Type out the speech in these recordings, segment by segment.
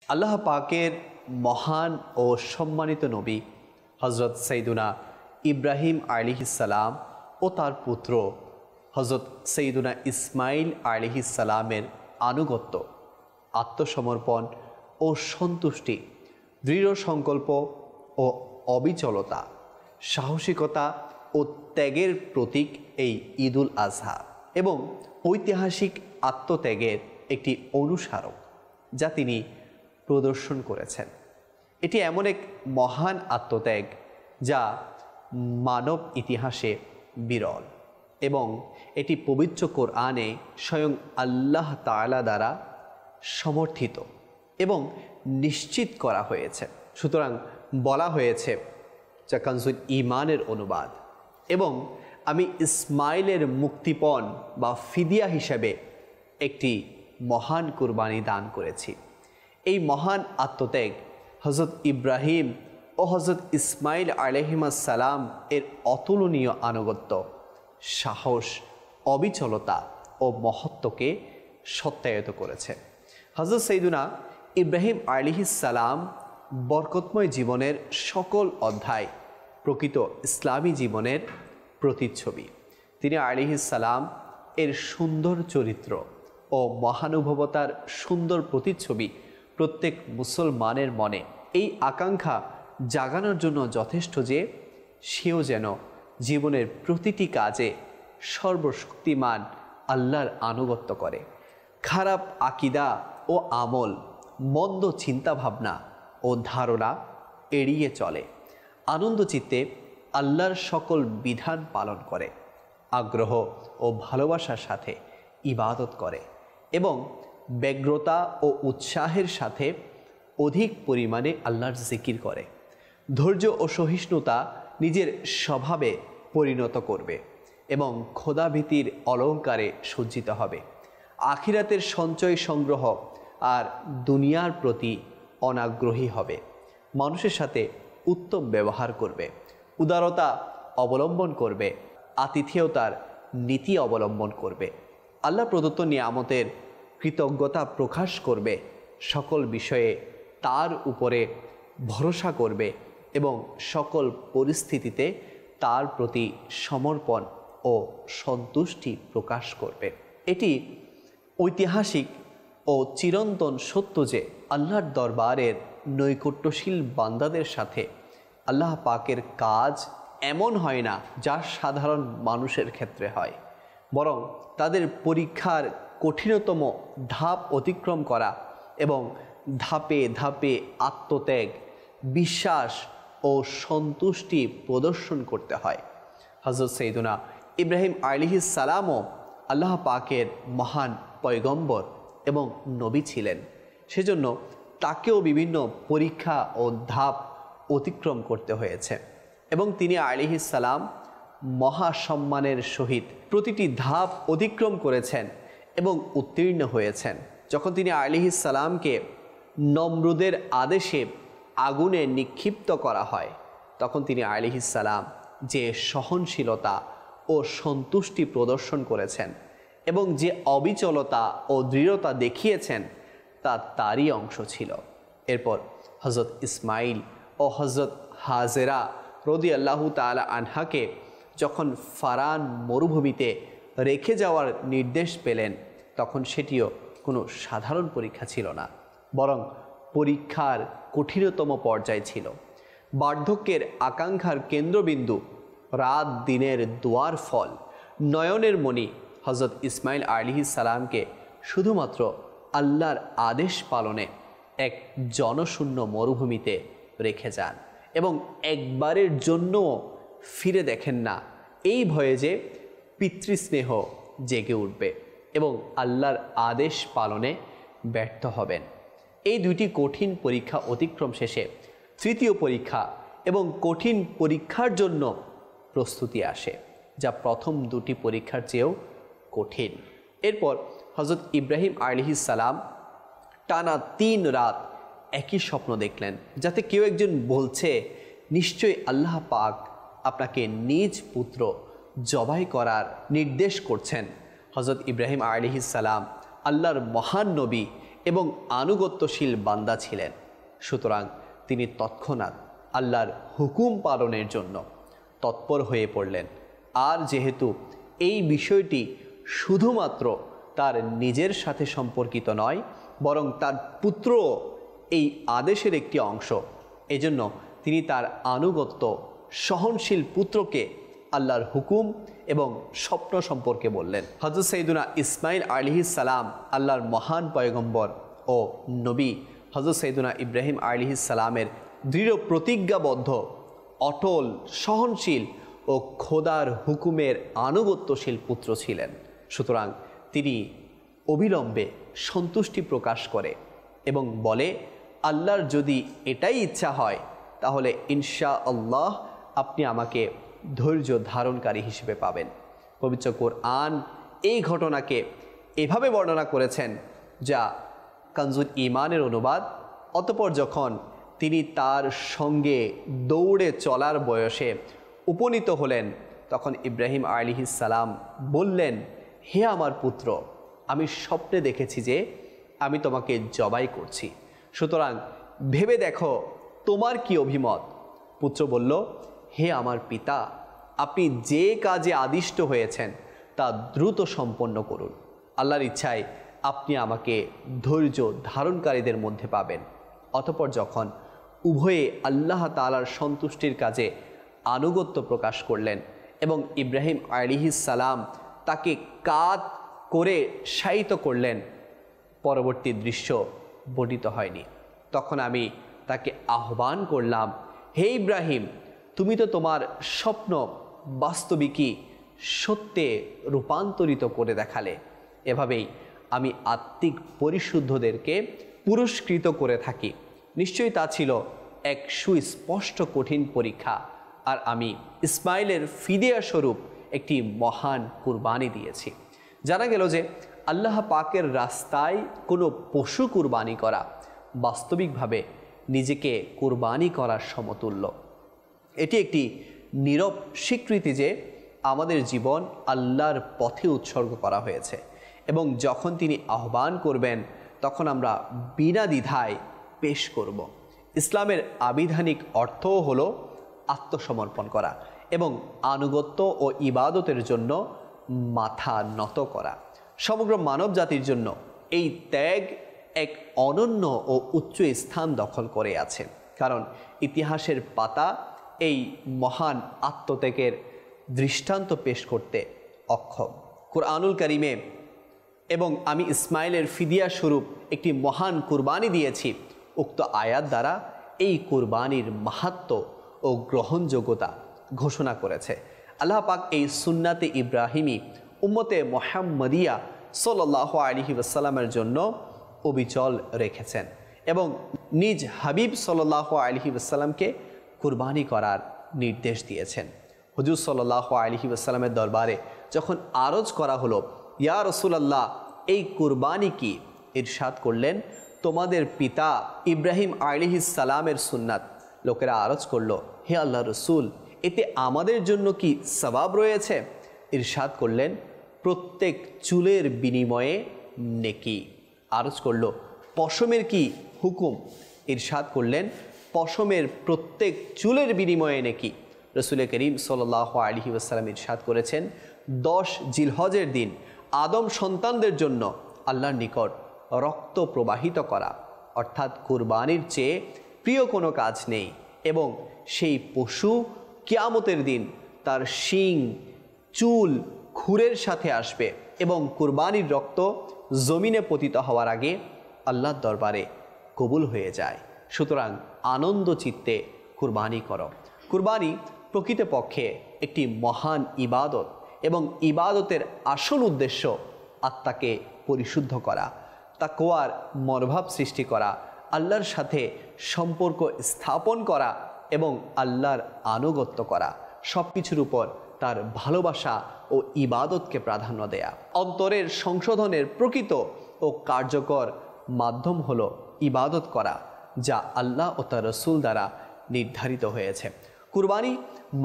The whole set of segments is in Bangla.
আল্লাহ পাকের মহান ও সম্মানিত নবী হজরত সৈয়দুনা ইব্রাহিম আলাইহিসসালাম ও তার পুত্র হজরত সৈয়দুনা ইসমাইল আলাইহিসসালামের আনুগত্য, আত্মসমর্পণ ও সন্তুষ্টি, দৃঢ় সংকল্প ও অবিচলতা, সাহসিকতা ও ত্যাগের প্রতীক এই ঈদুল আজহা এবং ঐতিহাসিক আত্মত্যাগের একটি অনুস্মারক যা তিনি প্রদর্শন করেছেন। এটি এমন এক মহান আত্মত্যাগ যা মানব ইতিহাসে বিরল এবং এটি পবিত্র কোরআনে স্বয়ং আল্লাহ তাআলা দ্বারা সমর্থিত এবং নিশ্চিত করা হয়েছে। সুতরাং বলা হয়েছে, যা কানজুল ঈমানের অনুবাদ, এবং আমি ইসমাইলের মুক্তিপণ বা ফিদিয়া হিসেবে একটি মহান কুরবানি দান করেছি। এই মহান আত্মত্যাগ হজরত ইব্রাহিম ও হজরত ইসমাইল আলাইহিসসালাম এর অতুলনীয় আনুগত্য, সাহস, অবিচলতা ও মহত্বকে সত্যায়িত করেছে। হজরত সৈয়দুনা ইব্রাহিম আলাইহিসসালাম বরকতময় জীবনের সকল অধ্যায় প্রকৃত ইসলামী জীবনের প্রতিচ্ছবি। তিনি আলাইহিসসালাম এর সুন্দর চরিত্র ও মহানুভবতার সুন্দর প্রতিচ্ছবি প্রত্যেক মুসলমানের মনে এই আকাঙ্ক্ষা জাগানোর জন্য যথেষ্ট যে সেও যেন জীবনের প্রতিটি কাজে সর্বশক্তিমান আল্লাহর আনুগত্য করে, খারাপ আকিদা ও আমল, মন্দ চিন্তাভাবনা ও ধারণা এড়িয়ে চলে, আনন্দচিত্তে আল্লাহর সকল বিধান পালন করে, আগ্রহ ও ভালোবাসার সাথে ইবাদত করে এবং ব্যগ্রতা ও উৎসাহের সাথে অধিক পরিমাণে আল্লাহর জিকির করে। ধৈর্য ও সহিষ্ণুতা নিজের স্বভাবে পরিণত করবে এবং খোদাভীতির অলঙ্কারে সজ্জিত হবে। আখিরাতের সঞ্চয় সংগ্রহ আর দুনিয়ার প্রতি অনাগ্রহী হবে। মানুষের সাথে উত্তম ব্যবহার করবে, উদারতা অবলম্বন করবে, আতিথেয়তার নীতি অবলম্বন করবে, আল্লাহ প্রদত্ত নিয়ামতের কৃতজ্ঞতা প্রকাশ করবে, সকল বিষয়ে তার উপরে ভরসা করবে এবং সকল পরিস্থিতিতে তার প্রতি সমর্পণ ও সন্তুষ্টি প্রকাশ করবে। এটি ঐতিহাসিক ও চিরন্তন সত্য যে আল্লাহর দরবারের নৈকট্যশীল বান্দাদের সাথে আল্লাহ পাকের কাজ এমন হয় না যা সাধারণ মানুষের ক্ষেত্রে হয়, বরং তাদের পরীক্ষার কঠিনতম ধাপ অতিক্রম করা এবং ধাপে ধাপে আত্মত্যাগ, বিশ্বাস ও সন্তুষ্টি প্রদর্শন করতে হয়। হজরত সৈয়দুনা ইব্রাহিম আলাইহিসসালামও আল্লাহ পাকের মহান পয়গম্বর এবং নবী ছিলেন, সেজন্য তাকেও বিভিন্ন পরীক্ষা ও ধাপ অতিক্রম করতে হয়েছে এবং তিনি আলাইহিসসালাম মহাসম্মানের সহিত প্রতিটি ধাপ অতিক্রম করেছেন এবং উত্তীর্ণ হয়েছেন। যখন তিনি আলাইহিসসালামকে নমরুদের আদেশে আগুনে নিক্ষিপ্ত করা হয়, তখন তিনি আলাইহিসসালাম যে সহনশীলতা ও সন্তুষ্টি প্রদর্শন করেছেন এবং যে অবিচলতা ও দৃঢ়তা দেখিয়েছেন তা তারই অংশ ছিল। এরপর হজরত ইসমাইল ও হজরত হাজেরা রাদিয়াল্লাহু তাআলা আনহাকে যখন ফারান মরুভূমিতে রেখে যাওয়ার নির্দেশ পেলেন, তখন সেটিও কোনো সাধারণ পরীক্ষা ছিল না, বরং পরীক্ষার কঠিনতম পর্যায় ছিল। বার্ধক্যের আকাঙ্ক্ষার কেন্দ্রবিন্দু, রাত দিনের দোয়ার ফল, নয়নের মণি হজরত ইসমাইল আলাইহিসসালামকে শুধুমাত্র আল্লাহর আদেশ পালনে এক জনশূন্য মরুভূমিতে রেখে যান এবং একবারের জন্যও ফিরে দেখেন না, এই ভয়ে যে পিতৃস্নেহ জেগে উঠবে এবং আল্লাহর আদেশ পালনে ব্যর্থ হবেন। এই দুইটি কঠিন পরীক্ষা অতিক্রম শেষে তৃতীয় পরীক্ষা এবং কঠিন পরীক্ষার জন্য প্রস্তুতি আসে, যা প্রথম দুটি পরীক্ষার চেয়েও কঠিন। এরপর হজরত ইব্রাহিম আলাইহিসসালাম টানা 3 রাত একই স্বপ্ন দেখলেন, যাতে কেউ একজন বলছে, নিশ্চয়ই আল্লাহ পাক আপনাকে নিজ পুত্র জবাই করার নির্দেশ করছেন। হজরত ইব্রাহিম আলাইহিসসালাম আল্লাহর মহান নবী এবং আনুগত্যশীল বান্দা ছিলেন। সুতরাং তিনি তৎক্ষণাৎ আল্লাহর হুকুম পালনের জন্য তৎপর হয়ে পড়লেন। আর যেহেতু এই বিষয়টি শুধুমাত্র তার নিজের সাথে সম্পর্কিত নয়, বরং তার পুত্রও এই আদেশের একটি অংশ, এজন্য তিনি তার আনুগত্য সহনশীল পুত্রকে আল্লাহর হুকুম এবং স্বপ্ন সম্পর্কে বললেন। হযরত সাইয়্যিদুনা ইসমাঈল আলাইহিস সালাম আল্লাহর মহান পয়গম্বর ও নবী হযরত সাইয়্যিদুনা ইব্রাহিম আলাইহিস সালামের দৃঢ় প্রতিজ্ঞাবদ্ধ, অটল, সহনশীল ও খোদার হুকুমের আনুগত্যশীল পুত্র ছিলেন। সুতরাং তিনি অবিলম্বে সন্তুষ্টি প্রকাশ করে এবং বলে, আল্লাহর যদি এটাই ইচ্ছা হয় তাহলে ইনশাআল্লাহ আপনি আমাকে ধৈর্য ধারণকারী হিসেবে পাবেন। পবিত্র কোরআন এই ঘটনাকে এভাবে বর্ণনা করেছেন, যা কানজুল ঈমানের অনুবাদ। অতঃপর যখন তিনি তার সঙ্গে দৌড়ে চলার বয়সে উপনীত হলেন, তখন ইব্রাহিম আলাইহিস সালাম বললেন, হে আমার পুত্র, আমি স্বপ্নে দেখেছি যে আমি তোমাকে জবাই করছি, সুতরাং ভেবে দেখো তোমার কি অভিমত। পুত্র বলল, হে আমার পিতা, আপনি যে কাজে আদিষ্ট হয়েছেন তা দ্রুত সম্পন্ন করুন। আল্লাহর ইচ্ছায় আপনি আমাকে ধৈর্য ধারণকারীদের মধ্যে পাবেন। অতঃপর যখন উভয়ে আল্লাহ তাআলার সন্তুষ্টির কাজে আনুগত্য প্রকাশ করলেন এবং ইব্রাহিম আলাইহিস সালাম তাকে কাঁধ করে শায়িত করলেন, পরবর্তী দৃশ্য বর্ণিত হয়নি। তখন আমি তাকে আহ্বান করলাম, হে ইব্রাহিম, তুমি তো তোমার স্বপ্ন বাস্তবিকই সত্যে রূপান্তরিত করে দেখালে। এভাবেই আমি আত্মিক পরিশুদ্ধদেরকে পুরস্কৃত করে থাকি। নিশ্চয়ই তা ছিল এক সুস্পষ্ট কঠিন পরীক্ষা, আর আমি ইসমাইলের ফিদিয়া স্বরূপ একটি মহান কুরবানি দিয়েছি। জানা গেল যে আল্লাহ পাকের রাস্তায় কোনো পশু কুরবানি করা বাস্তবিকভাবে নিজেকে কুরবানি করার সমতুল্য। এটি একটি নীরব স্বীকৃতি যে আমাদের জীবন আল্লাহর পথে উৎসর্গ করা হয়েছে এবং যখন তিনি আহ্বান করবেন তখন আমরা বিনা দ্বিধায় পেশ করব। ইসলামের আবিধানিক অর্থও হলো আত্মসমর্পণ করা এবং আনুগত্য ও ইবাদতের জন্য মাথা নত করা। সমগ্র মানব জাতির জন্য এই ত্যাগ এক অনন্য ও উচ্চ স্থান দখল করে আছে, কারণ ইতিহাসের পাতা এই মহান আত্মত্যাগের দৃষ্টান্ত পেশ করতে অক্ষম। কুরআনুল কারীমে এবং আমি ইসমাইলের ফিদিয়া স্বরূপ একটি মহান কুরবানি দিয়েছি উক্ত আয়াত দ্বারা এই কুরবানির মাহাত্ম্য ও গ্রহণযোগ্যতা ঘোষণা করেছে। আল্লাহ পাক এই সুন্নাতে ইব্রাহিমী উম্মতে মুহাম্মদিয়া সাল্লাল্লাহু আলাইহি ওয়াসাল্লামের জন্য অবিচল রেখেছেন এবং নিজ হাবিব সাল্লাল্লাহু আলাইহি ওয়াসাল্লামকে কুরবানি করার নির্দেশ দিয়েছেন। হুজুর সাল্লাল্লাহু আলাইহি ওয়াসাল্লামের দরবারে যখন আরজ করা হলো, ইয়া রাসূলুল্লাহ, এই কুরবানি কি? ইরশাদ করলেন, তোমাদের পিতা ইব্রাহিম আলাইহিস সালামের সুন্নাত। লোকেরা আরজ করল, হে আল্লাহ রসুল, এতে আমাদের জন্য কি সওয়াব রয়েছে? ইরশাদ করলেন, প্রত্যেক চুলের বিনিময়ে নেকি। আরজ করল, পশমের কি হুকুম? ইরশাদ করলেন, পশমের প্রত্যেক চুলের বিনিময়ে নেকি। রসুল করিম সাল্লাল্লাহু আলাইহি ওয়াসাল্লাম ইরশাদ করেছেন, 10 জিলহজের দিন আদম সন্তানদের জন্য আল্লাহর নিকট রক্ত প্রবাহিত করা, অর্থাৎ কুরবানির চেয়ে প্রিয় কোনো কাজ নেই, এবং সেই পশু কিয়ামতের দিন তার শিং, চুল, খুরের সাথে আসবে এবং কুরবানির রক্ত জমিনে পতিত হওয়ার আগে আল্লাহর দরবারে কবুল হয়ে যায়। সুতরাং আনন্দ চিত্তে কুরবানি করো। কুরবানি প্রকৃতপক্ষে একটি মহান ইবাদত এবং ইবাদতের আসল উদ্দেশ্য আত্মাকে পরিশুদ্ধ করা, তাকওয়ার মনোভাব সৃষ্টি করা, আল্লাহর সাথে সম্পর্ক স্থাপন করা এবং আল্লাহর আনুগত্য করা, সব কিছুর উপর তার ভালোবাসা ও ইবাদতকে প্রাধান্য দেয়া। অন্তরের সংশোধনের প্রকৃত ও কার্যকর মাধ্যম হলো ইবাদত করা, যা আল্লাহ ও তার রসুল দ্বারা নির্ধারিত হয়েছে। কুরবানি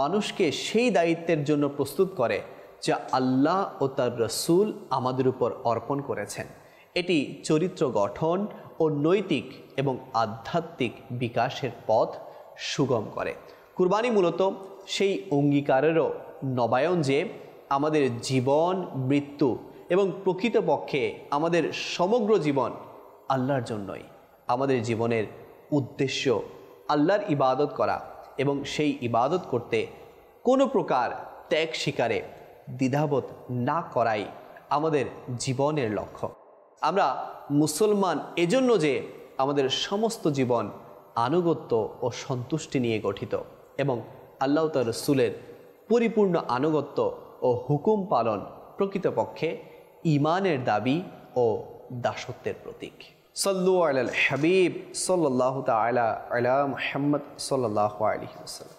মানুষকে সেই দায়িত্বের জন্য প্রস্তুত করে যা আল্লাহ ও তার রসুল আমাদের উপর অর্পণ করেছেন। এটি চরিত্র গঠন ও নৈতিক এবং আধ্যাত্মিক বিকাশের পথ সুগম করে। কুরবানি মূলত সেই অঙ্গীকারেরও নবায়ন যে আমাদের জীবন, মৃত্যু এবং প্রকৃতপক্ষে আমাদের সমগ্র জীবন আল্লাহর জন্যই। আমাদের জীবনের উদ্দেশ্য আল্লাহর ইবাদত করা এবং সেই ইবাদত করতে কোনো প্রকার ত্যাগ স্বীকারে দ্বিধাবোধ না করাই আমাদের জীবনের লক্ষ্য। আমরা মুসলমান এজন্য যে আমাদের সমস্ত জীবন আনুগত্য ও সন্তুষ্টি নিয়ে গঠিত এবং আল্লাহ তার রাসূলের পরিপূর্ণ আনুগত্য ও হুকুম পালন প্রকৃতপক্ষে ঈমানের দাবি ও দাসত্বের প্রতীক। সাল্লু আলাল হাবিব সাল্লাল্লাহু তাআলা আলা মুহাম্মদ সাল্লাল্লাহু আলাইহি ওয়াসাল্লাম।